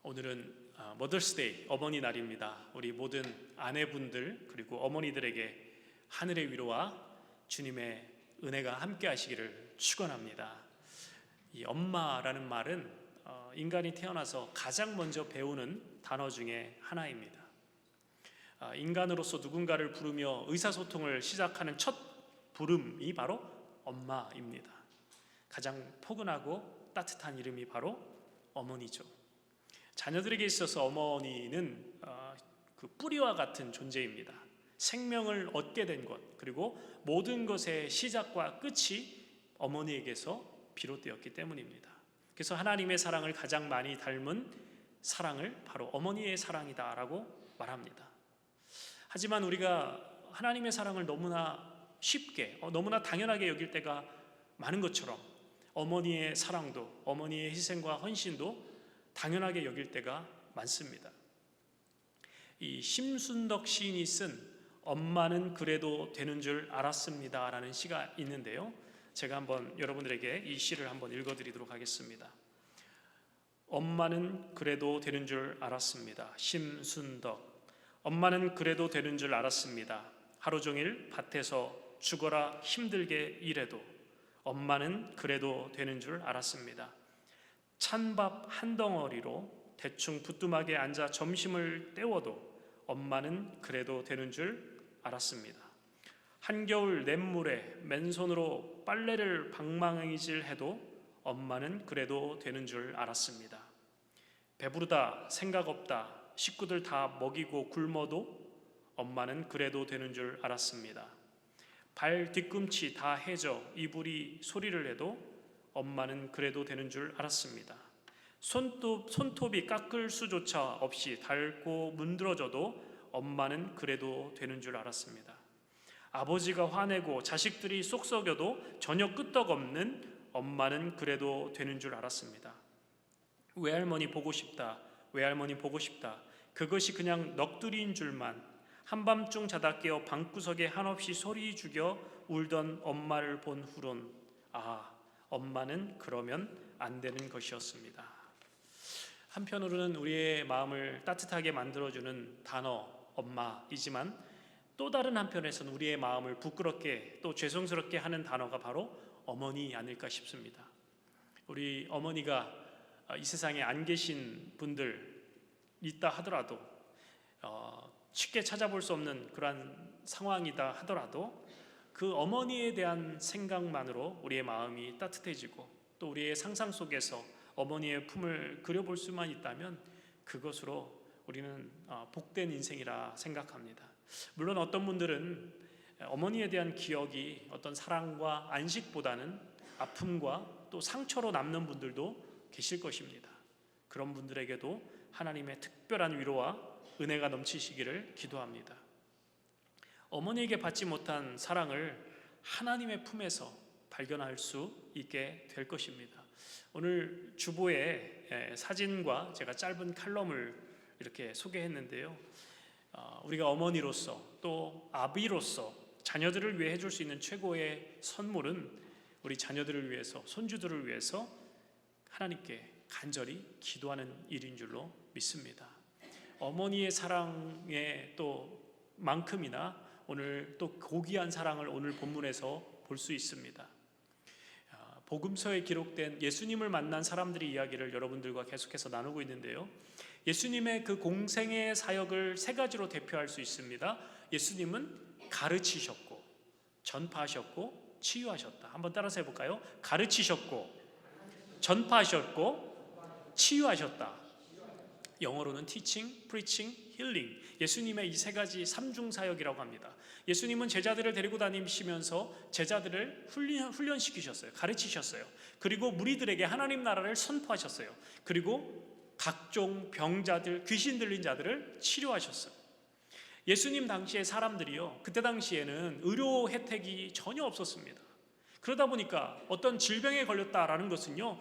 오늘은 머더스데이, 어머니 날입니다. 우리 모든 아내분들 그리고 어머니들에게 하늘의 위로와 주님의 은혜가 함께 하시기를 축원합니다. 이 엄마라는 말은 인간이 태어나서 가장 먼저 배우는 단어 중에 하나입니다. 인간으로서 누군가를 부르며 의사소통을 시작하는 첫 부름이 바로 엄마입니다. 가장 포근하고 따뜻한 이름이 바로 어머니죠. 자녀들에게 있어서 어머니는 그 뿌리와 같은 존재입니다. 생명을 얻게 된 것, 그리고 모든 것의 시작과 끝이 어머니에게서 비롯되었기 때문입니다. 그래서 하나님의 사랑을 가장 많이 닮은 사랑을 바로 어머니의 사랑이다라고 말합니다. 하지만 우리가 하나님의 사랑을 너무나 쉽게, 너무나 당연하게 여길 때가 많은 것처럼 어머니의 사랑도, 어머니의 희생과 헌신도 당연하게 여길 때가 많습니다. 이 심순덕 시인이 쓴 엄마는 그래도 되는 줄 알았습니다 라는 시가 있는데요, 제가 한번 여러분들에게 이 시를 한번 읽어드리도록 하겠습니다. 엄마는 그래도 되는 줄 알았습니다. 심순덕. 엄마는 그래도 되는 줄 알았습니다. 하루 종일 밭에서 죽어라 힘들게 일해도 엄마는 그래도 되는 줄 알았습니다. 찬밥 한 덩어리로 대충 부뚜막에 앉아 점심을 때워도 엄마는 그래도 되는 줄 알았습니다. 한겨울 냇물에 맨손으로 빨래를 방망이질해도 엄마는 그래도 되는 줄 알았습니다. 배부르다, 생각 없다, 식구들 다 먹이고 굶어도 엄마는 그래도 되는 줄 알았습니다. 발 뒤꿈치 다 해져 이불이 소리를 해도 엄마는 그래도 되는 줄 알았습니다. 손톱이 깎을 수조차 없이 닳고 문드러져도 엄마는 그래도 되는 줄 알았습니다. 아버지가 화내고 자식들이 속 썩여도 전혀 끄떡없는 엄마는 그래도 되는 줄 알았습니다. 외할머니 보고 싶다, 외할머니 보고 싶다, 그것이 그냥 넋두리인 줄만 한밤중 자다 깨어 방구석에 한없이 소리 죽여 울던 엄마를 본 후론 엄마는 그러면 안 되는 것이었습니다. 한편으로는 우리의 마음을 따뜻하게 만들어주는 단어 엄마이지만 또 다른 한편에서는 우리의 마음을 부끄럽게 또 죄송스럽게 하는 단어가 바로 어머니 아닐까 싶습니다. 우리 어머니가 이 세상에 안 계신 분들 있다 하더라도 쉽게 찾아볼 수 없는 그러한 상황이다 하더라도 그 어머니에 대한 생각만으로 우리의 마음이 따뜻해지고 또 우리의 상상 속에서 어머니의 품을 그려볼 수만 있다면 그것으로 우리는 복된 인생이라 생각합니다. 물론 어떤 분들은 어머니에 대한 기억이 어떤 사랑과 안식보다는 아픔과 또 상처로 남는 분들도 계실 것입니다. 그런 분들에게도 하나님의 특별한 위로와 은혜가 넘치시기를 기도합니다. 어머니에게 받지 못한 사랑을 하나님의 품에서 발견할 수 있게 될 것입니다. 오늘 주보에 사진과 제가 짧은 칼럼을 이렇게 소개했는데요, 우리가 어머니로서 또 아비로서 자녀들을 위해 해줄 수 있는 최고의 선물은 우리 자녀들을 위해서, 손주들을 위해서 하나님께 간절히 기도하는 일인 줄로 믿습니다. 어머니의 사랑의 또 만큼이나 오늘 또 고귀한 사랑을 오늘 본문에서 볼 수 있습니다. 복음서에 기록된 예수님을 만난 사람들의 이야기를 여러분들과 계속해서 나누고 있는데요, 예수님의 그 공생의 사역을 세 가지로 대표할 수 있습니다. 예수님은 가르치셨고, 전파하셨고, 치유하셨다. 한번 따라서 해볼까요? 가르치셨고, 전파하셨고, 치유하셨다. 영어로는 teaching, preaching, healing. 예수님의 이 세 가지 삼중사역이라고 합니다. 예수님은 제자들을 데리고 다니시면서 제자들을 훈련시키셨어요. 가르치셨어요. 그리고 무리들에게 하나님 나라를 선포하셨어요. 그리고 각종 병자들, 귀신 들린 자들을 치료하셨어요. 예수님 당시의 사람들이요, 그때 당시에는 의료 혜택이 전혀 없었습니다. 그러다 보니까 어떤 질병에 걸렸다라는 것은요,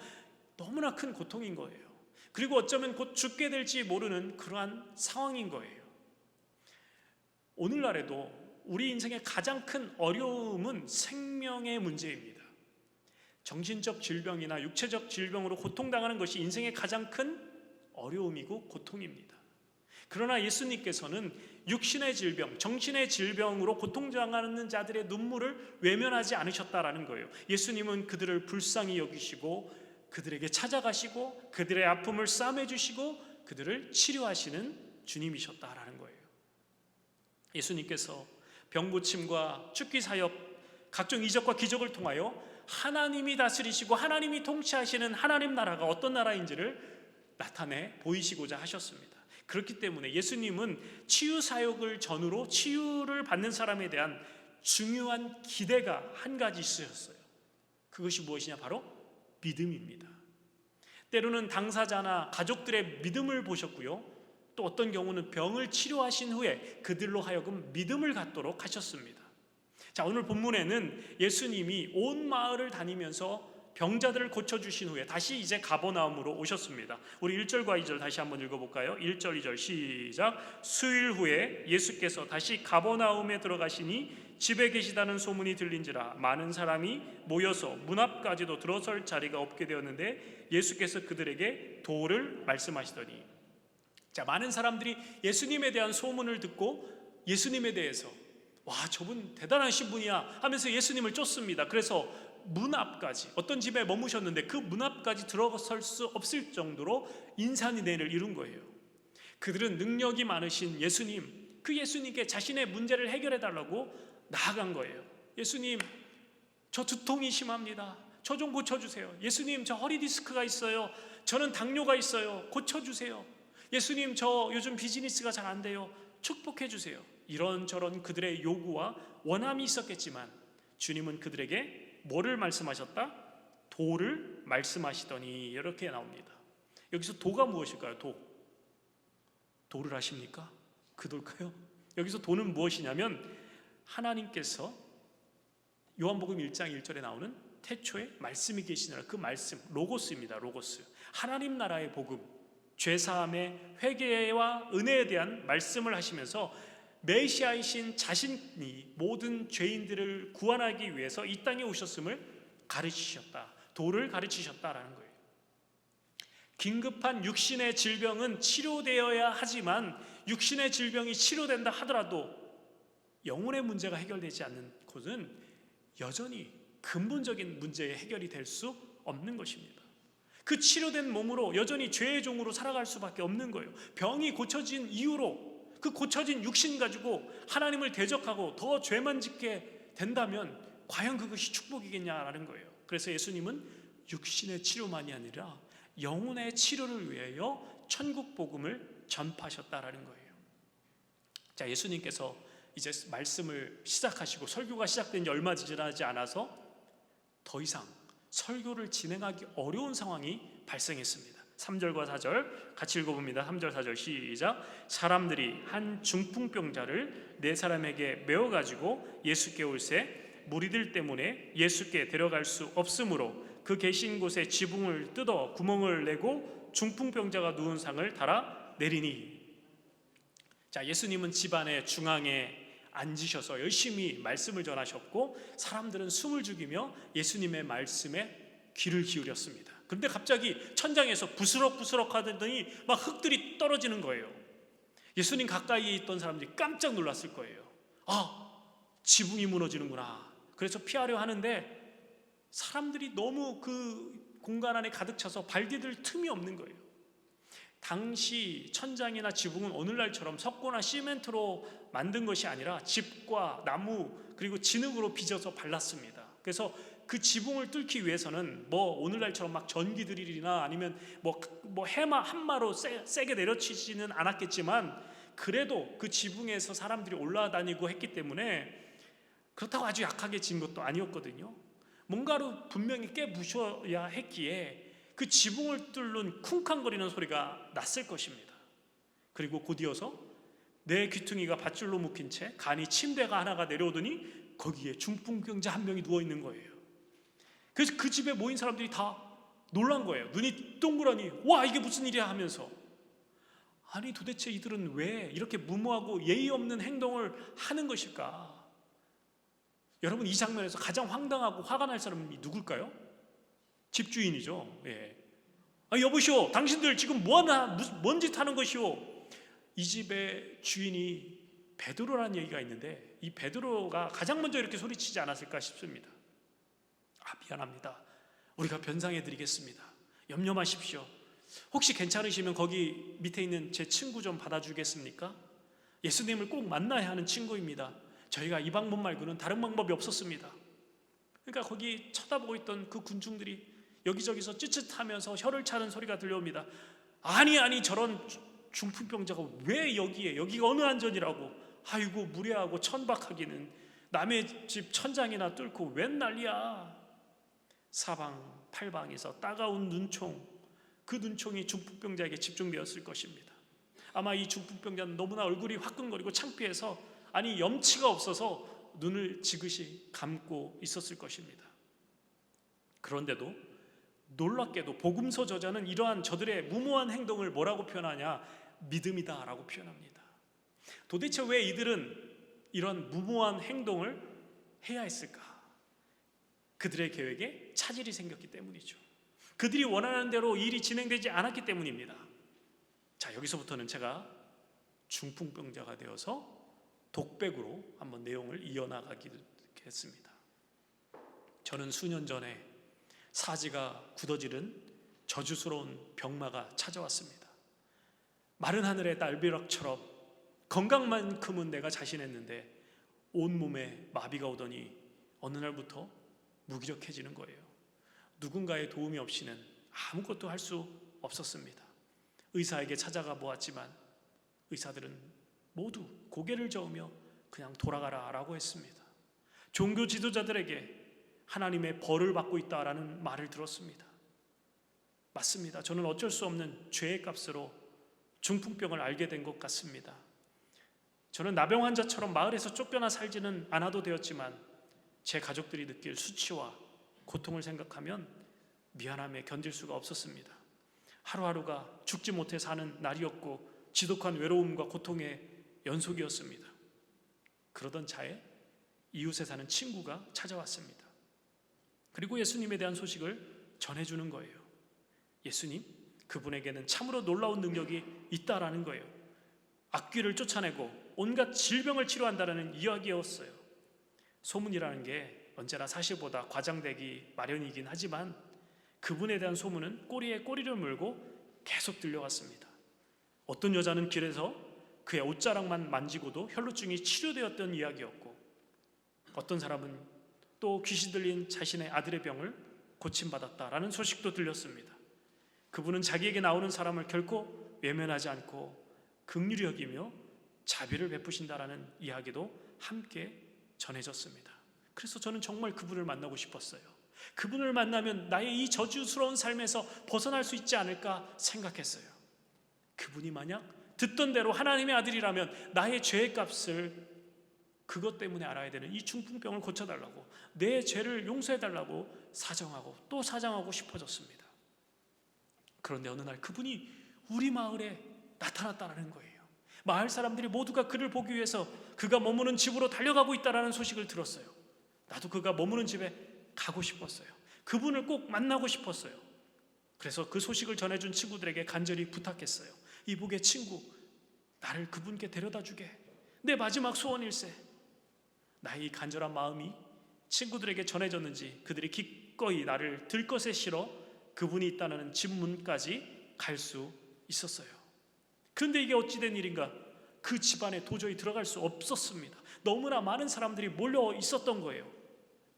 너무나 큰 고통인 거예요. 그리고 어쩌면 곧 죽게 될지 모르는 그러한 상황인 거예요. 오늘날에도 우리 인생의 가장 큰 어려움은 생명의 문제입니다. 정신적 질병이나 육체적 질병으로 고통당하는 것이 인생의 가장 큰 어려움이고 고통입니다. 그러나 예수님께서는 육신의 질병, 정신의 질병으로 고통당하는 자들의 눈물을 외면하지 않으셨다라는 거예요. 예수님은 그들을 불쌍히 여기시고 그들에게 찾아가시고 그들의 아픔을 싸매주시고 그들을 치료하시는 주님이셨다라는 거예요. 예수님께서 병고침과 죽기 사역, 각종 이적과 기적을 통하여 하나님이 다스리시고 하나님이 통치하시는 하나님 나라가 어떤 나라인지를 나타내 보이시고자 하셨습니다. 그렇기 때문에 예수님은 치유 사역을 전후로 치유를 받는 사람에 대한 중요한 기대가 한 가지 있으셨어요. 그것이 무엇이냐? 바로 믿음입니다. 때로는 당사자나 가족들의 믿음을 보셨고요, 또 어떤 경우는 병을 치료하신 후에 그들로 하여금 믿음을 갖도록 하셨습니다. 자, 오늘 본문에는 예수님이 온 마을을 다니면서 병자들을 고쳐주신 후에 다시 이제 가버나움으로 오셨습니다. 우리 1절과 2절 다시 한번 읽어볼까요? 1절 2절 시작. 수일 후에 예수께서 다시 가버나움에 들어가시니 집에 계시다는 소문이 들린지라 많은 사람이 모여서 문 앞까지도 들어설 자리가 없게 되었는데 예수께서 그들에게 도를 말씀하시더니, 자, 많은 사람들이 예수님에 대한 소문을 듣고 예수님에 대해서 와, 저분 대단하신 분이야 하면서 예수님을 쫓습니다. 그래서 문 앞까지, 어떤 집에 머무셨는데 그 문 앞까지 들어설 수 없을 정도로 인산인해를 이룬 거예요. 그들은 능력이 많으신 예수님, 그 예수님께 자신의 문제를 해결해 달라고 나아간 거예요. 예수님, 저 두통이 심합니다. 저 좀 고쳐주세요. 예수님, 저 허리 디스크가 있어요. 저는 당뇨가 있어요. 고쳐주세요. 예수님, 저 요즘 비즈니스가 잘 안 돼요. 축복해 주세요. 이런저런 그들의 요구와 원함이 있었겠지만 주님은 그들에게 뭐를 말씀하셨다? 도를 말씀하시더니, 이렇게 나옵니다. 여기서 도가 무엇일까요? 도를 아십니까? 그 도일까요? 여기서 도는 무엇이냐면 하나님께서 요한복음 1장 1절에 나오는 태초에 말씀이 계시느라, 그 말씀, 로고스입니다. 로고스. 하나님 나라의 복음, 죄사함의 회개와 은혜에 대한 말씀을 하시면서 메시아이신 자신이 모든 죄인들을 구원하기 위해서 이 땅에 오셨음을 가르치셨다. 도를 가르치셨다라는 거예요. 긴급한 육신의 질병은 치료되어야 하지만 육신의 질병이 치료된다 하더라도 영혼의 문제가 해결되지 않는 곳은 여전히 근본적인 문제의 해결이 될 수 없는 것입니다. 그 치료된 몸으로 여전히 죄의 종으로 살아갈 수밖에 없는 거예요. 병이 고쳐진 이후로 그 고쳐진 육신 가지고 하나님을 대적하고 더 죄만 짓게 된다면 과연 그것이 축복이겠냐라는 거예요. 그래서 예수님은 육신의 치료만이 아니라 영혼의 치료를 위하여 천국 복음을 전파하셨다라는 거예요. 자, 예수님께서 이제 말씀을 시작하시고 설교가 시작된 지 얼마 지나지 않아서 더 이상 설교를 진행하기 어려운 상황이 발생했습니다. 3절과 4절 같이 읽어봅니다. 3절 4절 시작. 사람들이 한 중풍병자를 네 사람에게 메어가지고 예수께 올세 무리들 때문에 예수께 데려갈 수 없으므로 그 계신 곳에 지붕을 뜯어 구멍을 내고 중풍병자가 누운 상을 달아 내리니. 자, 예수님은 집안의 중앙에 앉으셔서 열심히 말씀을 전하셨고 사람들은 숨을 죽이며 예수님의 말씀에 귀를 기울였습니다. 그런데 갑자기 천장에서 부스럭부스럭 하더니 막 흙들이 떨어지는 거예요. 예수님 가까이에 있던 사람들이 깜짝 놀랐을 거예요. 아, 지붕이 무너지는구나. 그래서 피하려 하는데 사람들이 너무 그 공간 안에 가득 차서 발 디딜 틈이 없는 거예요. 당시 천장이나 지붕은 오늘날처럼 석고나 시멘트로 만든 것이 아니라 집과 나무 그리고 진흙으로 빚어서 발랐습니다. 그래서 그 지붕을 뚫기 위해서는 뭐 오늘날처럼 막 전기 드릴이나 아니면 뭐 해마 한마로 세게 내려치지는 않았겠지만 그래도 그 지붕에서 사람들이 올라다니고 했기 때문에 그렇다고 아주 약하게 진 것도 아니었거든요. 뭔가로 분명히 깨부셔야 했기에 그 지붕을 뚫는 쿵쾅거리는 소리가 났을 것입니다. 그리고 곧이어서 내 귀퉁이가 밧줄로 묶인 채 간이 침대가 하나가 내려오더니 거기에 중풍병자 한 명이 누워있는 거예요. 그래서 그 집에 모인 사람들이 다 놀란 거예요. 눈이 동그라니 와, 이게 무슨 일이야 하면서, 아니 도대체 이들은 왜 이렇게 무모하고 예의 없는 행동을 하는 것일까? 여러분, 이 장면에서 가장 황당하고 화가 날 사람이 누굴까요? 집주인이죠. 예. 여보시오, 당신들 지금 뭐하나, 뭔 짓 하는 것이오? 이 집의 주인이 베드로라는 얘기가 있는데, 이 베드로가 가장 먼저 이렇게 소리치지 않았을까 싶습니다. 미안합니다, 우리가 변상해 드리겠습니다. 염려 마십시오. 혹시 괜찮으시면 거기 밑에 있는 제 친구 좀 받아주겠습니까? 예수님을 꼭 만나야 하는 친구입니다. 저희가 이 방법 말고는 다른 방법이 없었습니다. 그러니까 거기 쳐다보고 있던 그 군중들이 여기저기서 찌릿하면서 혀를 차는 소리가 들려옵니다. 아니 저런 중풍병자가 왜 여기에, 여기가 어느 안전이라고, 아이고 무례하고 천박하기는, 남의 집 천장이나 뚫고 웬 난리야. 사방팔방에서 따가운 눈총, 그 눈총이 중풍병자에게 집중되었을 것입니다. 아마 이 중풍병자는 너무나 얼굴이 화끈거리고 창피해서, 아니 염치가 없어서 눈을 지그시 감고 있었을 것입니다. 그런데도 놀랍게도 복음서 저자는 이러한 저들의 무모한 행동을 뭐라고 표현하냐? 믿음이다 라고 표현합니다. 도대체 왜 이들은 이런 무모한 행동을 해야 했을까? 그들의 계획에 차질이 생겼기 때문이죠. 그들이 원하는 대로 일이 진행되지 않았기 때문입니다. 자, 여기서부터는 제가 중풍병자가 되어서 독백으로 한번 내용을 이어나가겠습니다. 저는 수년 전에 사지가 굳어지는 저주스러운 병마가 찾아왔습니다. 마른 하늘의 날벼락처럼 건강만큼은 내가 자신했는데 온몸에 마비가 오더니 어느 날부터 무기력해지는 거예요. 누군가의 도움이 없이는 아무것도 할 수 없었습니다. 의사에게 찾아가 보았지만 의사들은 모두 고개를 저으며 그냥 돌아가라 라고 했습니다. 종교 지도자들에게 하나님의 벌을 받고 있다라는 말을 들었습니다. 맞습니다. 저는 어쩔 수 없는 죄의 값으로 중풍병을 알게 된 것 같습니다. 저는 나병 환자처럼 마을에서 쫓겨나 살지는 않아도 되었지만 제 가족들이 느낄 수치와 고통을 생각하면 미안함에 견딜 수가 없었습니다. 하루하루가 죽지 못해 사는 날이었고 지독한 외로움과 고통의 연속이었습니다. 그러던 차에 이웃에 사는 친구가 찾아왔습니다. 그리고 예수님에 대한 소식을 전해주는 거예요. 예수님, 그분에게는 참으로 놀라운 능력이 있다라는 거예요. 악귀를 쫓아내고 온갖 질병을 치료한다는 이야기였어요. 소문이라는 게 언제나 사실보다 과장되기 마련이긴 하지만 그분에 대한 소문은 꼬리에 꼬리를 물고 계속 들려왔습니다. 어떤 여자는 길에서 그의 옷자락만 만지고도 혈루증이 치료되었던 이야기였고, 어떤 사람은 또 귀신 들린 자신의 아들의 병을 고침받았다라는 소식도 들렸습니다. 그분은 자기에게 나오는 사람을 결코 외면하지 않고 긍휼히 여기며 자비를 베푸신다라는 이야기도 함께 전해졌습니다. 그래서 저는 정말 그분을 만나고 싶었어요. 그분을 만나면 나의 이 저주스러운 삶에서 벗어날 수 있지 않을까 생각했어요. 그분이 만약 듣던 대로 하나님의 아들이라면 나의 죄의 값을 그것 때문에 알아야 되는 이 중풍병을 고쳐달라고, 내 죄를 용서해달라고 사정하고 또 사정하고 싶어졌습니다. 그런데 어느 날 그분이 우리 마을에 나타났다는 거예요. 마을 사람들이 모두가 그를 보기 위해서 그가 머무는 집으로 달려가고 있다는 소식을 들었어요. 나도 그가 머무는 집에 가고 싶었어요. 그분을 꼭 만나고 싶었어요. 그래서 그 소식을 전해준 친구들에게 간절히 부탁했어요. 이복의 친구, 나를 그분께 데려다 주게. 내 마지막 소원일세. 나의 이 간절한 마음이 친구들에게 전해졌는지 그들이 기꺼이 나를 들것에 실어 그분이 있다는 집 문까지 갈 수 있었어요. 그런데 이게 어찌된 일인가? 그 집안에 도저히 들어갈 수 없었습니다. 너무나 많은 사람들이 몰려 있었던 거예요.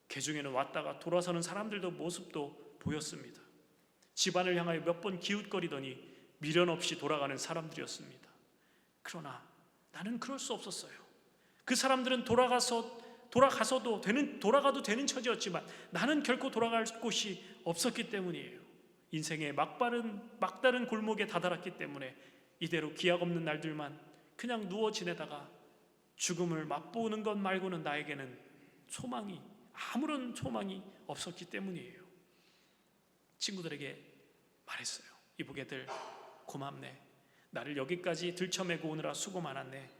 그 중에는 왔다가 돌아서는 사람들도 모습도 보였습니다. 집안을 향하여 몇 번 기웃거리더니 미련 없이 돌아가는 사람들이었습니다. 그러나 나는 그럴 수 없었어요. 그 사람들은 돌아가도 되는 처지였지만 나는 결코 돌아갈 곳이 없었기 때문이에요. 인생의 막다른 골목에 다다랐기 때문에 이대로 기약 없는 날들만 그냥 누워 지내다가 죽음을 맛보는 것 말고는 나에게는 아무런 소망이 없었기 때문이에요. 친구들에게 말했어요. 이보게들 고맙네. 나를 여기까지 들쳐매고 오느라 수고 많았네.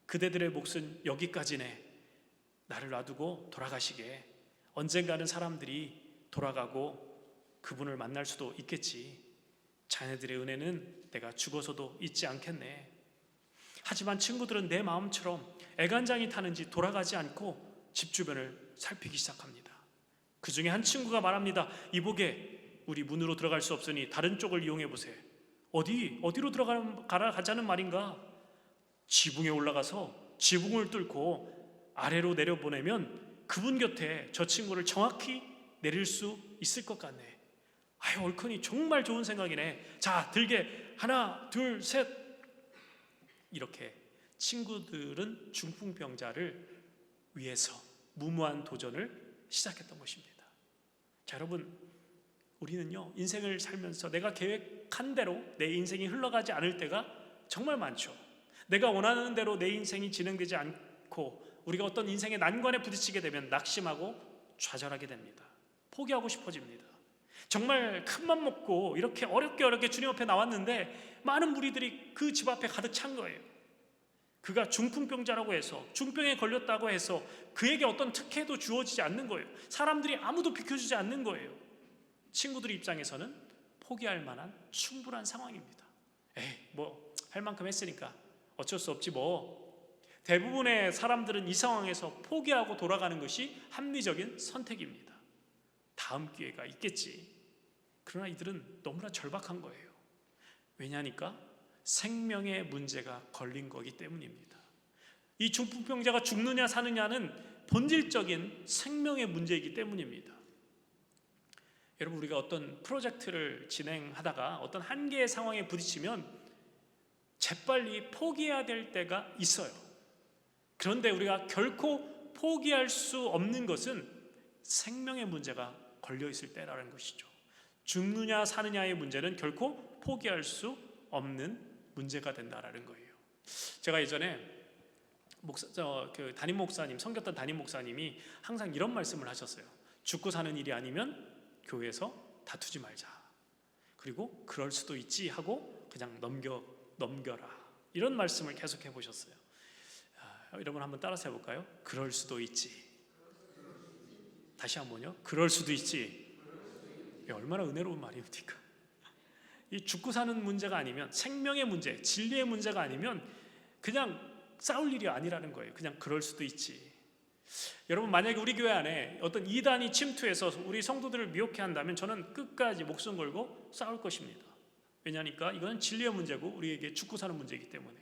그대들의 몫은 여기까지네. 나를 놔두고 돌아가시게. 언젠가는 사람들이 돌아가고 그분을 만날 수도 있겠지. 자네들의 은혜는 내가 죽어서도 잊지 않겠네. 하지만 친구들은 내 마음처럼 애간장이 타는지 돌아가지 않고 집 주변을 살피기 시작합니다. 그 중에 한 친구가 말합니다. 이보게, 우리 문으로 들어갈 수 없으니 다른 쪽을 이용해 보세요. 어디로 가자는 말인가? 지붕에 올라가서 지붕을 뚫고 아래로 내려보내면 그분 곁에 저 친구를 정확히 내릴 수 있을 것 같네. 아유, 옳거니 정말 좋은 생각이네. 자, 들게. 하나, 둘, 셋. 이렇게 친구들은 중풍병자를 위해서 무모한 도전을 시작했던 것입니다. 자, 여러분, 우리는요, 인생을 살면서 내가 계획한 대로 내 인생이 흘러가지 않을 때가 정말 많죠. 내가 원하는 대로 내 인생이 진행되지 않고 우리가 어떤 인생의 난관에 부딪히게 되면 낙심하고 좌절하게 됩니다. 포기하고 싶어집니다. 정말 큰맘 먹고 이렇게 어렵게 주님 앞에 나왔는데 많은 무리들이 그 집 앞에 가득 찬 거예요. 그가 중풍병자라고 해서, 중병에 걸렸다고 해서 그에게 어떤 특혜도 주어지지 않는 거예요. 사람들이 아무도 비켜주지 않는 거예요. 친구들 입장에서는 포기할 만한 충분한 상황입니다. 뭐 할 만큼 했으니까 어쩔 수 없지 뭐. 대부분의 사람들은 이 상황에서 포기하고 돌아가는 것이 합리적인 선택입니다. 다음 기회가 있겠지. 그러나 이들은 너무나 절박한 거예요. 왜냐하니까 생명의 문제가 걸린 거기 때문입니다. 이 중풍병자가 죽느냐 사느냐는 본질적인 생명의 문제이기 때문입니다. 여러분, 우리가 어떤 프로젝트를 진행하다가 어떤 한계의 상황에 부딪히면 재빨리 포기해야 될 때가 있어요. 그런데 우리가 결코 포기할 수 없는 것은 생명의 문제가 걸려 있을 때라는 것이죠. 죽느냐 사느냐의 문제는 결코 포기할 수 없는 문제가 된다라는 거예요. 제가 예전에 담임 목사님, 섬겼던 담임 목사님이 항상 이런 말씀을 하셨어요. 죽고 사는 일이 아니면 교회에서 다투지 말자. 그리고 그럴 수도 있지 하고 그냥 넘겨라. 이런 말씀을 계속 해보셨어요. 여러분 한번 따라서 해볼까요? 그럴 수도 있지. 다시 한번요. 그럴 수도 있지. 얼마나 은혜로운 말입니까? 이 죽고 사는 문제가 아니면, 생명의 문제, 진리의 문제가 아니면 그냥 싸울 일이 아니라는 거예요. 그냥 그럴 수도 있지. 여러분, 만약에 우리 교회 안에 어떤 이단이 침투해서 우리 성도들을 미혹해 한다면 저는 끝까지 목숨 걸고 싸울 것입니다. 왜냐하니까 이건 진리의 문제고 우리에게 죽고 사는 문제이기 때문에.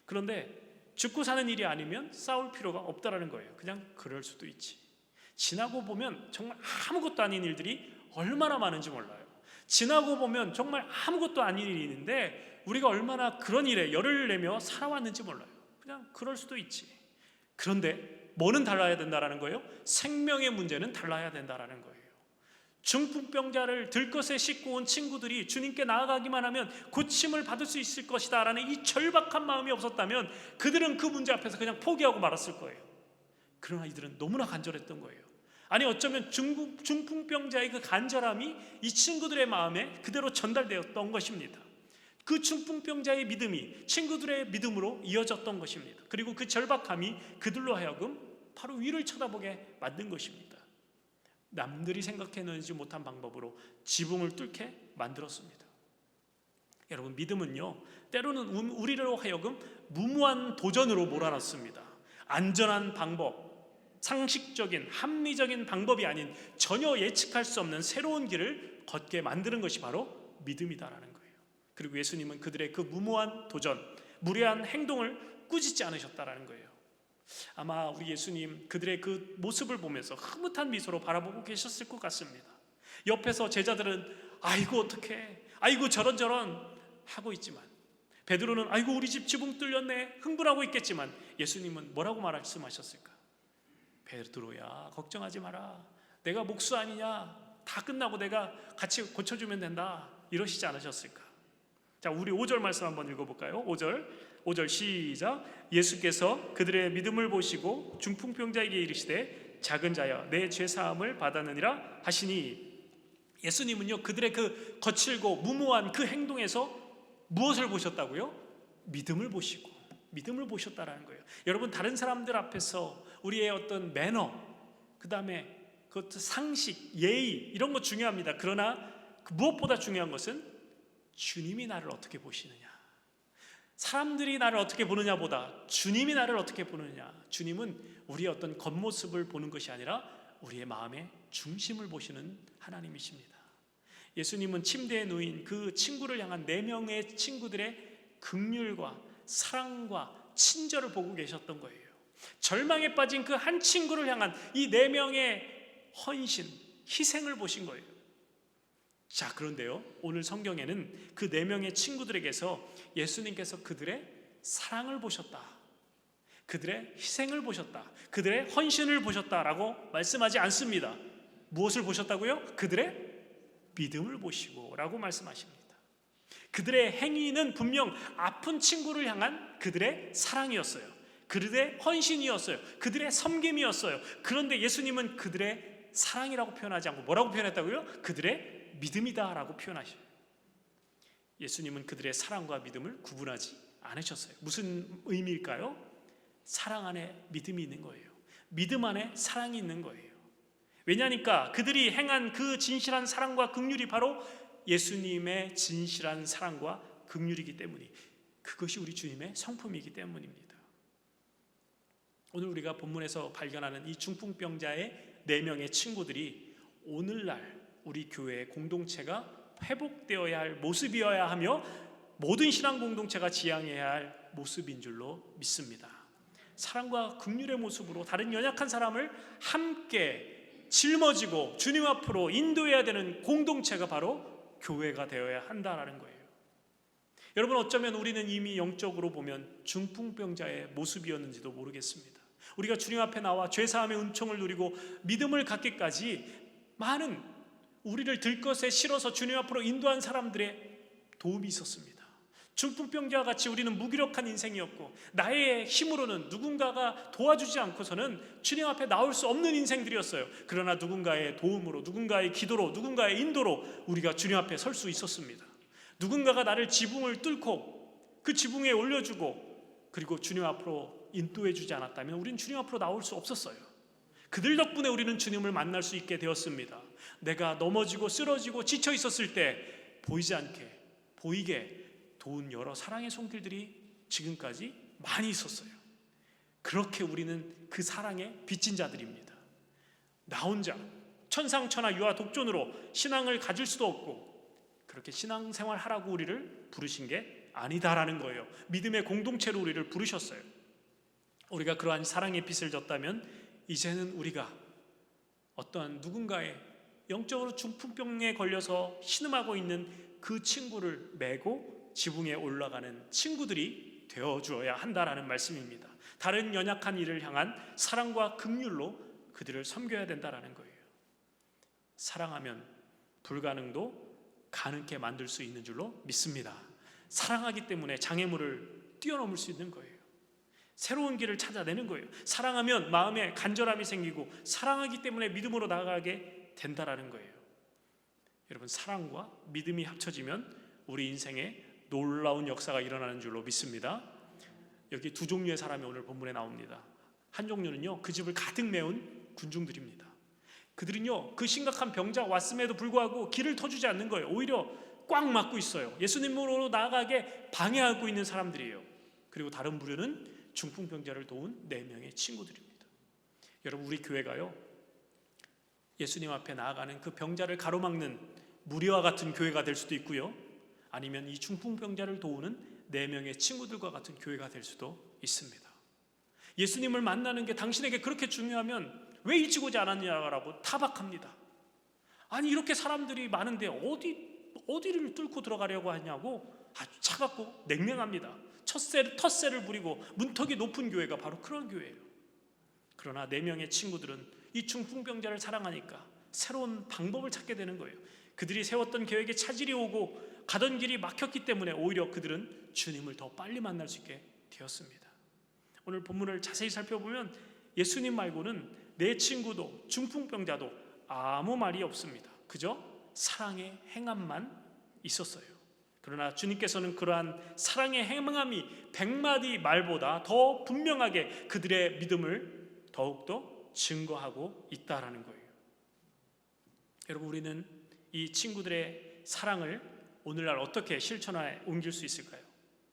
그런데 죽고 사는 일이 아니면 싸울 필요가 없다라는 거예요. 그냥 그럴 수도 있지. 지나고 보면 정말 아무것도 아닌 일들이 얼마나 많은지 몰라요. 지나고 보면 정말 아무것도 아닌 일이 있는데 우리가 얼마나 그런 일에 열을 내며 살아왔는지 몰라요. 그냥 그럴 수도 있지. 그런데 뭐는 달라야 된다라는 거예요? 생명의 문제는 달라야 된다라는 거예요. 중풍병자를 들것에 싣고 온 친구들이 주님께 나아가기만 하면 고침을 받을 수 있을 것이다 라는 이 절박한 마음이 없었다면 그들은 그 문제 앞에서 그냥 포기하고 말았을 거예요. 그러나 이들은 너무나 간절했던 거예요. 아니, 어쩌면 중풍병자의 그 간절함이 이 친구들의 마음에 그대로 전달되었던 것입니다. 그 중풍병자의 믿음이 친구들의 믿음으로 이어졌던 것입니다. 그리고 그 절박함이 그들로 하여금 바로 위를 쳐다보게 만든 것입니다. 남들이 생각해내지 못한 방법으로 지붕을 뚫게 만들었습니다. 여러분, 믿음은요, 때로는 우리로 하여금 무모한 도전으로 몰아넣습니다. 안전한 방법, 상식적인 합리적인 방법이 아닌 전혀 예측할 수 없는 새로운 길을 걷게 만드는 것이 바로 믿음이다라는 거예요. 그리고 예수님은 그들의 그 무모한 도전, 무례한 행동을 꾸짖지 않으셨다라는 거예요. 아마 우리 예수님 그들의 그 모습을 보면서 흐뭇한 미소로 바라보고 계셨을 것 같습니다. 옆에서 제자들은 아이고 어떡해, 아이고 저런 하고 있지만, 베드로는 아이고 우리 집 지붕 뚫렸네 흥분하고 있겠지만, 예수님은 뭐라고 말씀하셨을까? 베드로야, 걱정하지 마라. 내가 목수 아니냐? 다 끝나고 내가 같이 고쳐주면 된다. 이러시지 않으셨을까? 자, 우리 5절 말씀 한번 읽어볼까요? 5절 시작. 예수께서 그들의 믿음을 보시고 중풍병자에게 이르시되 작은 자여 내 죄사함을 받았느니라 하시니, 예수님은요 그들의 그 거칠고 무모한 그 행동에서 무엇을 보셨다고요? 믿음을 보시고, 믿음을 보셨다라는 거예요. 여러분, 다른 사람들 앞에서 우리의 어떤 매너, 그 다음에 그것도 상식, 예의, 이런 거 중요합니다. 그러나 그 무엇보다 중요한 것은 주님이 나를 어떻게 보시느냐, 사람들이 나를 어떻게 보느냐보다 주님이 나를 어떻게 보느냐. 주님은 우리의 어떤 겉모습을 보는 것이 아니라 우리의 마음의 중심을 보시는 하나님이십니다. 예수님은 침대에 누인 그 친구를 향한 4명의 친구들의 긍휼과 사랑과 친절을 보고 계셨던 거예요. 절망에 빠진 그 한 친구를 향한 이 4명의 헌신, 희생을 보신 거예요. 자, 그런데요, 오늘 성경에는 그 4명의 친구들에게서 예수님께서 그들의 사랑을 보셨다, 그들의 희생을 보셨다, 그들의 헌신을 보셨다라고 말씀하지 않습니다. 무엇을 보셨다고요? 그들의 믿음을 보시고 라고 말씀하십니다. 그들의 행위는 분명 아픈 친구를 향한 그들의 사랑이었어요. 그들의 헌신이었어요. 그들의 섬김이었어요. 그런데 예수님은 그들의 사랑이라고 표현하지 않고 뭐라고 표현했다고요? 그들의 믿음이다 라고 표현하셔요. 예수님은 그들의 사랑과 믿음을 구분하지 않으셨어요. 무슨 의미일까요? 사랑 안에 믿음이 있는 거예요. 믿음 안에 사랑이 있는 거예요. 왜냐하니까 그들이 행한 그 진실한 사랑과 긍휼이 바로 예수님의 진실한 사랑과 긍휼이기 때문이, 그것이 우리 주님의 성품이기 때문입니다. 오늘 우리가 본문에서 발견하는 이 중풍병자의 4명의 친구들이 오늘날 우리 교회의 공동체가 회복되어야 할 모습이어야 하며 모든 신앙 공동체가 지향해야 할 모습인 줄로 믿습니다. 사랑과 긍휼의 모습으로 다른 연약한 사람을 함께 짊어지고 주님 앞으로 인도해야 되는 공동체가 바로 교회가 되어야 한다는 거예요. 여러분, 어쩌면 우리는 이미 영적으로 보면 중풍병자의 모습이었는지도 모르겠습니다. 우리가 주님 앞에 나와 죄사함의 은총을 누리고 믿음을 갖기까지 많은 우리를 들것에 실어서 주님 앞으로 인도한 사람들의 도움이 있었습니다. 중풍병자와 같이 우리는 무기력한 인생이었고 나의 힘으로는 누군가가 도와주지 않고서는 주님 앞에 나올 수 없는 인생들이었어요. 그러나 누군가의 도움으로, 누군가의 기도로, 누군가의 인도로 우리가 주님 앞에 설 수 있었습니다. 누군가가 나를 지붕을 뚫고 그 지붕에 올려주고 그리고 주님 앞으로 인도해 주지 않았다면 우리는 주님 앞으로 나올 수 없었어요. 그들 덕분에 우리는 주님을 만날 수 있게 되었습니다. 내가 넘어지고 쓰러지고 지쳐 있었을 때 보이지 않게 보이게 도운 여러 사랑의 손길들이 지금까지 많이 있었어요. 그렇게 우리는 그 사랑에 빚진 자들입니다. 나 혼자 천상천하 유아 독존으로 신앙을 가질 수도 없고 그렇게 신앙생활 하라고 우리를 부르신 게 아니다라는 거예요. 믿음의 공동체로 우리를 부르셨어요. 우리가 그러한 사랑의 빚을 졌다면 이제는 우리가 어떠한 누군가의 영적으로 중풍병에 걸려서 신음하고 있는 그 친구를 메고 지붕에 올라가는 친구들이 되어주어야 한다라는 말씀입니다. 다른 연약한 이를 향한 사랑과 긍휼로 그들을 섬겨야 된다라는 거예요. 사랑하면 불가능도 가능케 만들 수 있는 줄로 믿습니다. 사랑하기 때문에 장애물을 뛰어넘을 수 있는 거예요. 새로운 길을 찾아내는 거예요. 사랑하면 마음에 간절함이 생기고 사랑하기 때문에 믿음으로 나아가게 된다라는 거예요. 여러분, 사랑과 믿음이 합쳐지면 우리 인생에 놀라운 역사가 일어나는 줄로 믿습니다. 여기 2 종류의 사람이 오늘 본문에 나옵니다. 한 종류는요, 그 집을 가득 메운 군중들입니다. 그들은요, 그 심각한 병자 왔음에도 불구하고 길을 터주지 않는 거예요. 오히려 꽉 막고 있어요. 예수님으로 나아가게 방해하고 있는 사람들이에요. 그리고 다른 부류는 중풍병자를 도운 4명의 친구들입니다. 여러분, 우리 교회가요, 예수님 앞에 나아가는 그 병자를 가로막는 무리와 같은 교회가 될 수도 있고요, 아니면 이 중풍병자를 도우는 4명의 친구들과 같은 교회가 될 수도 있습니다. 예수님을 만나는 게 당신에게 그렇게 중요하면 왜 일찍 오지 않았냐라고 타박합니다. 아니, 이렇게 사람들이 많은데 어디를 뚫고 들어가려고 하냐고 아주 차갑고 냉랭합니다. 텃세를 부리고 문턱이 높은 교회가 바로 그런 교회예요. 그러나 4명의 친구들은 이 중풍병자를 사랑하니까 새로운 방법을 찾게 되는 거예요. 그들이 세웠던 계획에 차질이 오고 가던 길이 막혔기 때문에 오히려 그들은 주님을 더 빨리 만날 수 있게 되었습니다. 오늘 본문을 자세히 살펴보면 예수님 말고는 내 친구도 중풍병자도 아무 말이 없습니다. 그저 사랑의 행함만 있었어요. 그러나 주님께서는 그러한 사랑의 행함이 100마디 말보다 더 분명하게 그들의 믿음을 더욱더 증거하고 있다라는 거예요. 여러분, 우리는 이 친구들의 사랑을 오늘날 어떻게 실천에 옮길 수 있을까요?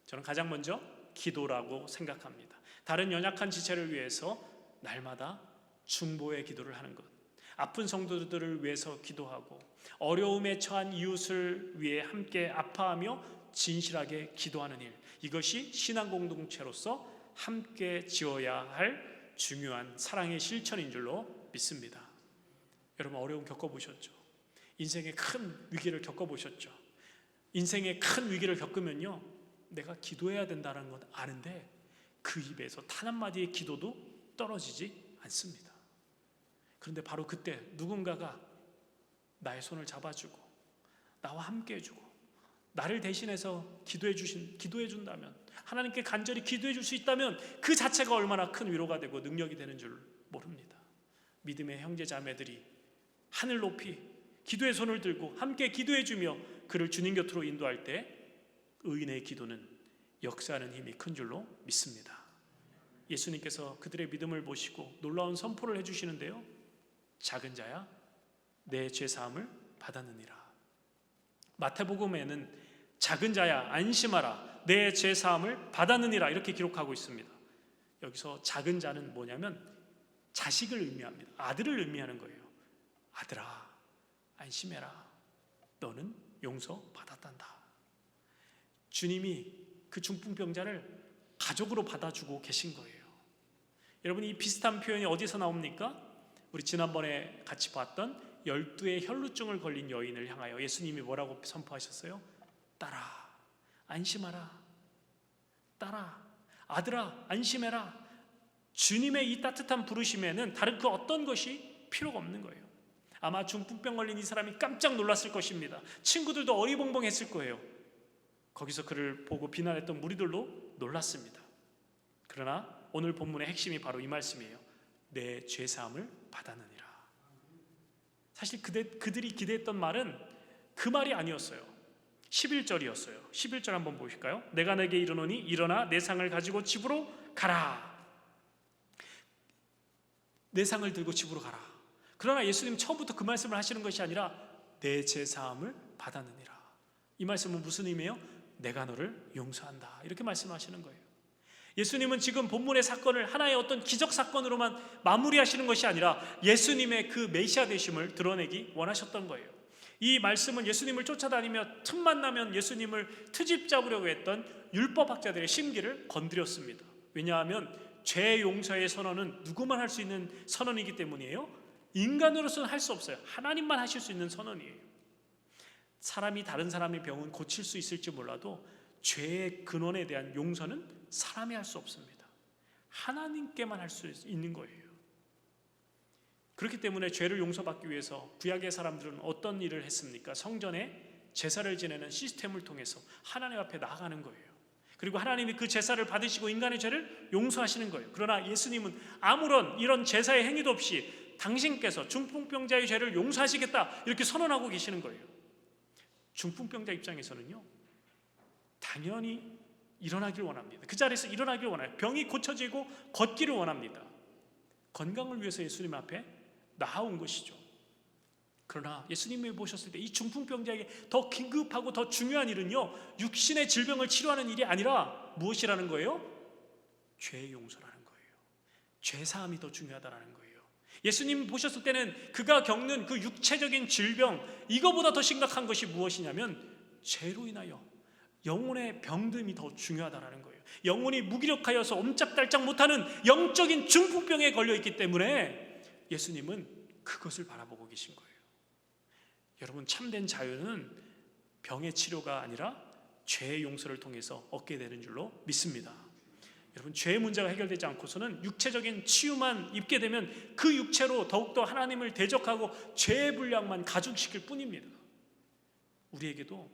저는 가장 먼저 기도라고 생각합니다. 다른 연약한 지체를 위해서 날마다 중보의 기도를 하는 것, 아픈 성도들을 위해서 기도하고 어려움에 처한 이웃을 위해 함께 아파하며 진실하게 기도하는 일, 이것이 신앙 공동체로서 함께 지어야 할 중요한 사랑의 실천인 줄로 믿습니다. 여러분, 어려움 겪어보셨죠? 인생의 큰 위기를 겪어보셨죠? 인생의 큰 위기를 겪으면요, 내가 기도해야 된다는 건 아는데 그 입에서 단 한마디의 기도도 떨어지지 않습니다. 그런데 바로 그때 누군가가 나의 손을 잡아주고 나와 함께 해주고 나를 대신해서 기도해 준다면, 하나님께 간절히 기도해 줄 수 있다면 그 자체가 얼마나 큰 위로가 되고 능력이 되는 줄 모릅니다. 믿음의 형제 자매들이 하늘 높이 기도의 손을 들고 함께 기도해 주며 그를 주님 곁으로 인도할 때 의인의 기도는 역사하는 힘이 큰 줄로 믿습니다. 예수님께서 그들의 믿음을 보시고 놀라운 선포를 해주시는데요, 작은 자야 내 죄사함을 받았느니라. 마태복음에는 작은 자야 안심하라 내 죄사함을 받았느니라 이렇게 기록하고 있습니다. 여기서 작은 자는 뭐냐면 자식을 의미합니다. 아들을 의미하는 거예요. 아들아 안심해라, 너는 용서받았단다. 주님이 그 중풍병자를 가족으로 받아주고 계신 거예요. 여러분, 이 비슷한 표현이 어디서 나옵니까? 우리 지난번에 같이 봤던 12의 혈루증을 걸린 여인을 향하여 예수님이 뭐라고 선포하셨어요? 딸아 안심하라, 딸아 아들아 안심해라. 주님의 이 따뜻한 부르심에는 다른 그 어떤 것이 필요가 없는 거예요. 아마 중풍병 걸린 이 사람이 깜짝 놀랐을 것입니다. 친구들도 어리벙벙했을 거예요. 거기서 그를 보고 비난했던 무리들도 놀랐습니다. 그러나 오늘 본문의 핵심이 바로 이 말씀이에요. 내 죄사함을 받았느니라. 사실 그들이 기대했던 말은 그 말이 아니었어요. 11절이었어요. 11절 한번 보실까요? 내가 내게 이르노니 일어나 내 상을 가지고 집으로 가라. 내 상을 들고 집으로 가라. 그러나 예수님 처음부터 그 말씀을 하시는 것이 아니라 내 죄사함을 받았느니라. 이 말씀은 무슨 의미예요? 내가 너를 용서한다, 이렇게 말씀하시는 거예요. 예수님은 지금 본문의 사건을 하나의 어떤 기적 사건으로만 마무리하시는 것이 아니라 예수님의 그 메시아 되심을 드러내기 원하셨던 거예요. 이 말씀은 예수님을 쫓아다니며 틈만 나면 예수님을 트집 잡으려고 했던 율법학자들의 심기를 건드렸습니다. 왜냐하면 죄 용서의 선언은 누구만 할 수 있는 선언이기 때문이에요. 인간으로서는 할 수 없어요. 하나님만 하실 수 있는 선언이에요. 사람이 다른 사람의 병은 고칠 수 있을지 몰라도 죄의 근원에 대한 용서는 사람이 할 수 없습니다. 하나님께만 할 수 있는 거예요. 그렇기 때문에 죄를 용서받기 위해서 구약의 사람들은 어떤 일을 했습니까? 성전에 제사를 지내는 시스템을 통해서 하나님 앞에 나아가는 거예요. 그리고 하나님이 그 제사를 받으시고 인간의 죄를 용서하시는 거예요. 그러나 예수님은 아무런 이런 제사의 행위도 없이 당신께서 중풍병자의 죄를 용서하시겠다 이렇게 선언하고 계시는 거예요. 중풍병자 입장에서는요, 당연히 일어나길 원합니다. 그 자리에서 일어나길 원해요. 병이 고쳐지고 걷기를 원합니다. 건강을 위해서 예수님 앞에 나아온 것이죠. 그러나 예수님이 보셨을 때 이 중풍병자에게 더 긴급하고 더 중요한 일은요, 육신의 질병을 치료하는 일이 아니라 무엇이라는 거예요? 죄의 용서라는 거예요. 죄사함이 더 중요하다는 거예요. 예수님 보셨을 때는 그가 겪는 그 육체적인 질병, 이거보다 더 심각한 것이 무엇이냐면 죄로 인하여 영혼의 병듦이 더 중요하다는 거예요. 영혼이 무기력하여서 옴짝달짝 못하는 영적인 중풍병에 걸려있기 때문에 예수님은 그것을 바라보고 계신 거예요. 여러분, 참된 자유는 병의 치료가 아니라 죄의 용서를 통해서 얻게 되는 줄로 믿습니다. 여러분, 죄의 문제가 해결되지 않고서는 육체적인 치유만 입게 되면 그 육체로 더욱더 하나님을 대적하고 죄의 분량만 가중시킬 뿐입니다. 우리에게도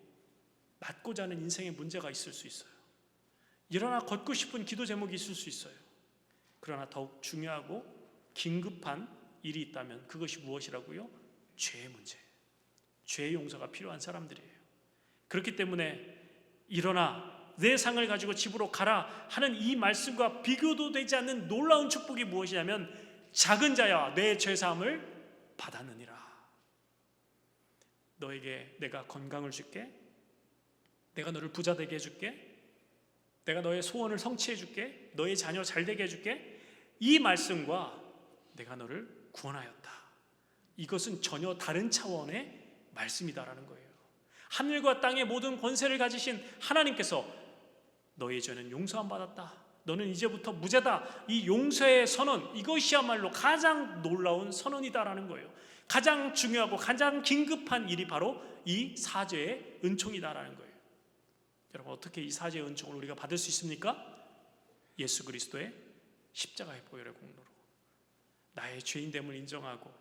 맞고자 하는 인생의 문제가 있을 수 있어요. 일어나 걷고 싶은 기도 제목이 있을 수 있어요. 그러나 더욱 중요하고 긴급한 일이 있다면 그것이 무엇이라고요? 죄의 문제, 죄의 용서가 필요한 사람들이에요. 그렇기 때문에 일어나 내 상을 가지고 집으로 가라 하는 이 말씀과 비교도 되지 않는 놀라운 축복이 무엇이냐면 작은 자야 내 죄사함을 받았느니라. 너에게 내가 건강을 줄게, 내가 너를 부자 되게 해줄게. 내가 너의 소원을 성취해 줄게. 너의 자녀 잘 되게 해줄게. 이 말씀과 내가 너를 구원하였다, 이것은 전혀 다른 차원의 말씀이다라는 거예요. 하늘과 땅의 모든 권세를 가지신 하나님께서 너의 죄는 용서함 받았다, 너는 이제부터 무죄다, 이 용서의 선언, 이것이야말로 가장 놀라운 선언이다라는 거예요. 가장 중요하고 가장 긴급한 일이 바로 이 사죄의 은총이다라는 거예요. 여러분, 어떻게 이 사죄의 은총을 우리가 받을 수 있습니까? 예수 그리스도의 십자가의 보혈의 공로로 나의 죄인됨을 인정하고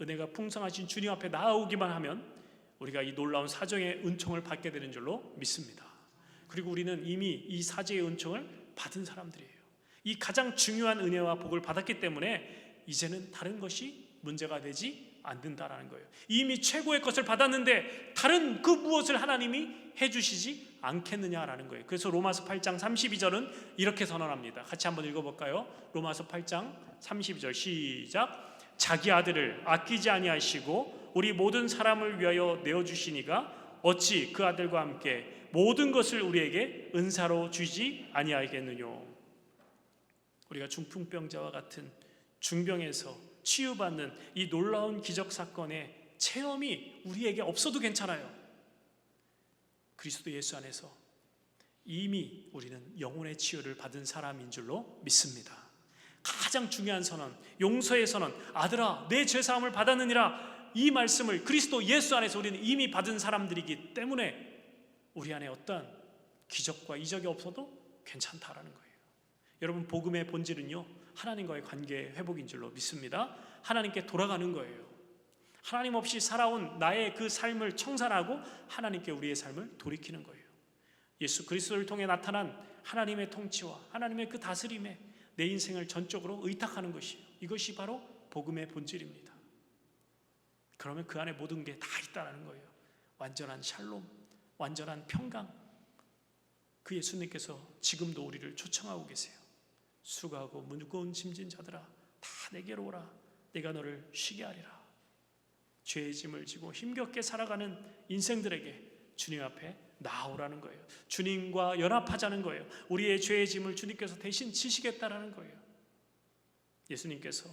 은혜가 풍성하신 주님 앞에 나아오기만 하면 우리가 이 놀라운 사죄의 은총을 받게 되는 줄로 믿습니다. 그리고 우리는 이미 이 사죄의 은총을 받은 사람들이에요. 이 가장 중요한 은혜와 복을 받았기 때문에 이제는 다른 것이 문제가 되지 않는다라는 거예요. 이미 최고의 것을 받았는데 다른 그 무엇을 하나님이 해주시지 않겠느냐라는 거예요. 그래서 로마서 8장 32절은 이렇게 선언합니다. 같이 한번 읽어볼까요? 로마서 8장 32절 시작. 자기 아들을 아끼지 아니하시고 우리 모든 사람을 위하여 내어주시니가 어찌 그 아들과 함께 모든 것을 우리에게 은사로 주지 아니하겠느뇨. 우리가 중풍병자와 같은 중병에서 치유받는 이 놀라운 기적 사건의 체험이 우리에게 없어도 괜찮아요. 그리스도 예수 안에서 이미 우리는 영혼의 치유를 받은 사람인 줄로 믿습니다. 가장 중요한 선언, 용서의 선언, 아들아 내 죄사함을 받았느니라, 이 말씀을 그리스도 예수 안에서 우리는 이미 받은 사람들이기 때문에 우리 안에 어떠한 기적과 이적이 없어도 괜찮다라는 거예요. 여러분, 복음의 본질은요, 하나님과의 관계 회복인 줄로 믿습니다. 하나님께 돌아가는 거예요. 하나님 없이 살아온 나의 그 삶을 청산하고 하나님께 우리의 삶을 돌이키는 거예요. 예수 그리스도를 통해 나타난 하나님의 통치와 하나님의 그 다스림에 내 인생을 전적으로 의탁하는 것이에요. 이것이 바로 복음의 본질입니다. 그러면 그 안에 모든 게 다 있다는 거예요. 완전한 샬롬, 완전한 평강. 그 예수님께서 지금도 우리를 초청하고 계세요. 수고하고 무거운 짐진 자들아 다 내게로 오라, 내가 너를 쉬게 하리라. 죄의 짐을 지고 힘겹게 살아가는 인생들에게 주님 앞에 나오라는 거예요. 주님과 연합하자는 거예요. 우리의 죄의 짐을 주님께서 대신 지시겠다라는 거예요. 예수님께서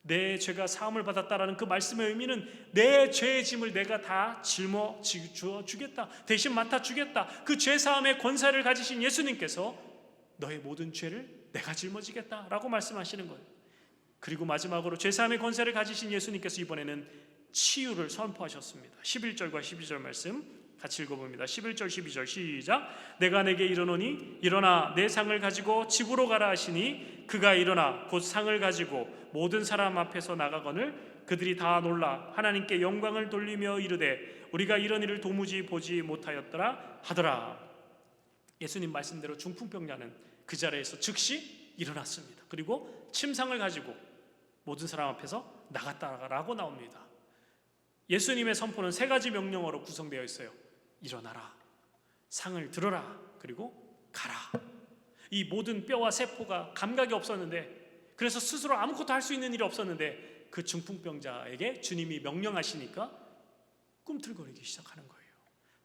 내 죄가 사함을 받았다라는 그 말씀의 의미는 내 죄의 짐을 내가 다 짊어져 주겠다, 대신 맡아 주겠다. 그 죄 사함의 권세를 가지신 예수님께서 너의 모든 죄를 내가 짊어지겠다라고 말씀하시는 거예요. 그리고 마지막으로 죄 사함의 권세를 가지신 예수님께서 이번에는 치유를 선포하셨습니다. 11절과 12절 말씀 같이 읽어봅니다. 11절 12절 시작. 내가 내게 이르노니 일어나 내 상을 가지고 집으로 가라 하시니 그가 일어나 곧 상을 가지고 모든 사람 앞에서 나가거늘 그들이 다 놀라 하나님께 영광을 돌리며 이르되 우리가 이런 일을 도무지 보지 못하였더라 하더라. 예수님 말씀대로 중풍병자는 그 자리에서 즉시 일어났습니다. 그리고 침상을 가지고 모든 사람 앞에서 나갔다라고 나옵니다. 예수님의 선포는 세 가지 명령어로 구성되어 있어요. 일어나라, 상을 들어라, 그리고 가라. 이 모든 뼈와 세포가 감각이 없었는데, 그래서 스스로 아무것도 할 수 있는 일이 없었는데 그 중풍병자에게 주님이 명령하시니까 꿈틀거리기 시작하는 거예요.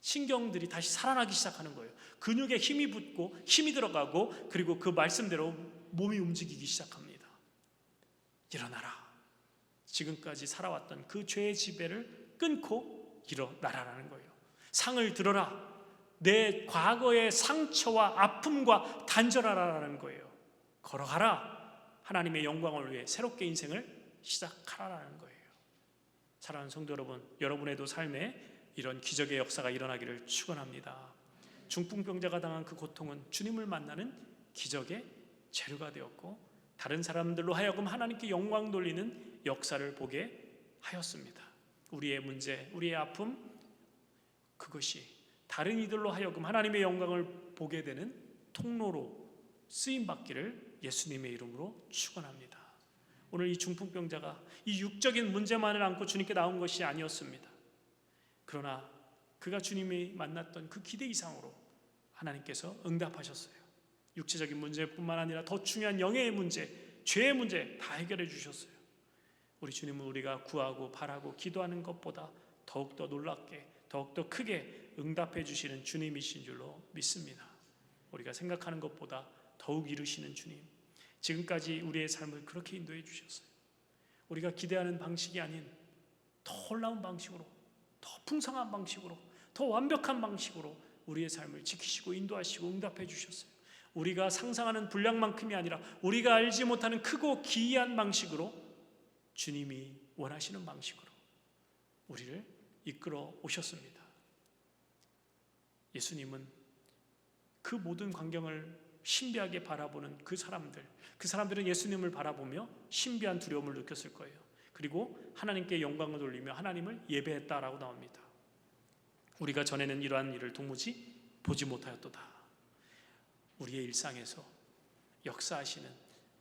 신경들이 다시 살아나기 시작하는 거예요. 근육에 힘이 붙고 힘이 들어가고, 그리고 그 말씀대로 몸이 움직이기 시작합니다. 일어나라. 지금까지 살아왔던 그 죄의 지배를 끊고 일어나라는 거예요. 상을 들어라. 내 과거의 상처와 아픔과 단절하라는 거예요. 걸어가라. 하나님의 영광을 위해 새롭게 인생을 시작하라는 거예요. 사랑하는 성도 여러분, 여러분의도 삶에 이런 기적의 역사가 일어나기를 축원합니다. 중풍병자가 당한 그 고통은 주님을 만나는 기적의 재료가 되었고, 다른 사람들로 하여금 하나님께 영광 돌리는 역사를 보게 하였습니다. 우리의 문제, 우리의 아픔, 그것이 다른 이들로 하여금 하나님의 영광을 보게 되는 통로로 쓰임받기를 예수님의 이름으로 축원합니다. 오늘 이 중풍병자가 이 육적인 문제만을 안고 주님께 나온 것이 아니었습니다. 그러나 그가 주님이 만났던 그 기대 이상으로 하나님께서 응답하셨어요. 육체적인 문제뿐만 아니라 더 중요한 영의 문제, 죄의 문제 다 해결해 주셨어요. 우리 주님은 우리가 구하고 바라고 기도하는 것보다 더욱더 놀랍게, 더욱더 크게 응답해 주시는 주님이신 줄로 믿습니다. 우리가 생각하는 것보다 더욱 이루시는 주님, 지금까지 우리의 삶을 그렇게 인도해 주셨어요. 우리가 기대하는 방식이 아닌 더 놀라운 방식으로, 더 풍성한 방식으로, 더 완벽한 방식으로 우리의 삶을 지키시고 인도하시고 응답해 주셨어요. 우리가 상상하는 분량만큼이 아니라 우리가 알지 못하는 크고 기이한 방식으로 주님이 원하시는 방식으로 우리를 이끌어 오셨습니다. 예수님은 그 모든 광경을 신비하게 바라보는 그 사람들은 예수님을 바라보며 신비한 두려움을 느꼈을 거예요. 그리고 하나님께 영광을 돌리며 하나님을 예배했다라고 나옵니다. 우리가 전에는 이러한 일을 도무지 보지 못하였도다. 우리의 일상에서 역사하시는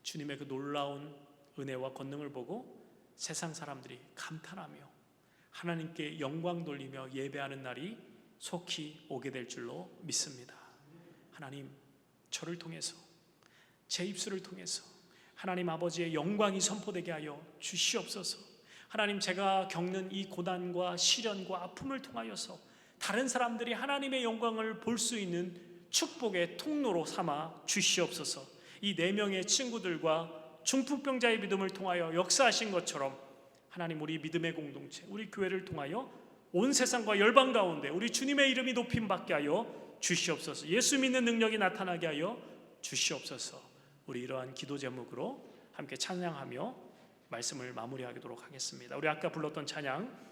주님의 그 놀라운 은혜와 권능을 보고 세상 사람들이 감탄하며 하나님께 영광 돌리며 예배하는 날이 속히 오게 될 줄로 믿습니다. 하나님, 저를 통해서, 제 입술을 통해서 하나님 아버지의 영광이 선포되게 하여 주시옵소서. 하나님, 제가 겪는 이 고난과 시련과 아픔을 통하여서 다른 사람들이 하나님의 영광을 볼 수 있는 축복의 통로로 삼아 주시옵소서. 이 4명의 친구들과 중풍병자의 믿음을 통하여 역사하신 것처럼 하나님, 우리 믿음의 공동체, 우리 교회를 통하여 온 세상과 열방 가운데 우리 주님의 이름이 높임받게 하여 주시옵소서. 예수 믿는 능력이 나타나게 하여 주시옵소서. 우리 이러한 기도 제목으로 함께 찬양하며 말씀을 마무리하도록 하겠습니다. 우리 아까 불렀던 찬양